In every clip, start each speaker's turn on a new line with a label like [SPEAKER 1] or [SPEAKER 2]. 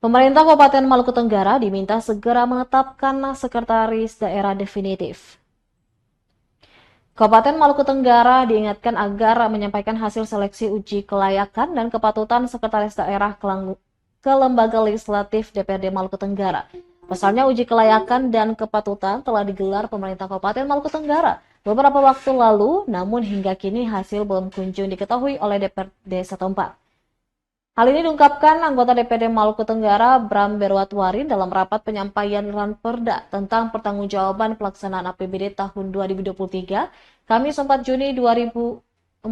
[SPEAKER 1] Pemerintah Kabupaten Maluku Tenggara diminta segera menetapkan sekretaris daerah definitif. Kabupaten Maluku Tenggara diingatkan agar menyampaikan hasil seleksi uji kelayakan dan kepatutan sekretaris daerah ke lembaga legislatif DPRD Maluku Tenggara. Pasalnya uji kelayakan dan kepatutan telah digelar pemerintah Kabupaten Maluku Tenggara beberapa waktu lalu, namun hingga kini hasil belum kunjung diketahui oleh DPRD setempat. Hal ini diungkapkan anggota DPRD Maluku Tenggara Bram Berwatwari dalam rapat penyampaian Ranperda tentang pertanggungjawaban pelaksanaan APBD tahun 2023, Kamis 4 Juli 2024.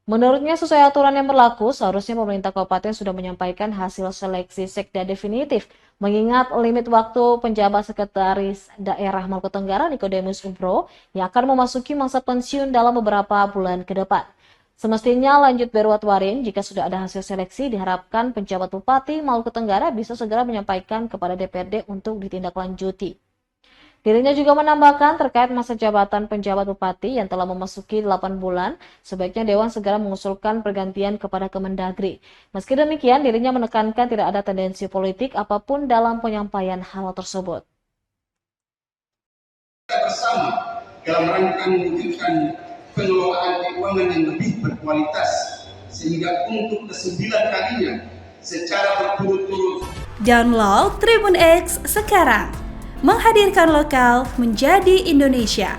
[SPEAKER 1] Menurutnya sesuai aturan yang berlaku, seharusnya pemerintah kabupaten sudah menyampaikan hasil seleksi sekda definitif, mengingat limit waktu penjabat sekretaris daerah Maluku Tenggara Nikodemus Umbro yang akan memasuki masa pensiun dalam beberapa bulan ke depan. Semestinya lanjut Berwatwarin, jika sudah ada hasil seleksi, diharapkan penjabat Bupati Maluku Tenggara bisa segera menyampaikan kepada DPRD untuk ditindaklanjuti. Dirinya juga menambahkan terkait masa jabatan penjabat Bupati yang telah memasuki 8 bulan, sebaiknya Dewan segera mengusulkan pergantian kepada Kemendagri. Meski demikian, dirinya menekankan tidak ada tendensi politik apapun dalam penyampaian hal tersebut.
[SPEAKER 2] Bersama dalam rangka mewujudkan pengelolaan keuangan yang lebih berkualitas sehingga untuk ke-9 kalinya secara berturut-turut.
[SPEAKER 3] Download Tribun X sekarang, menghadirkan lokal menjadi Indonesia.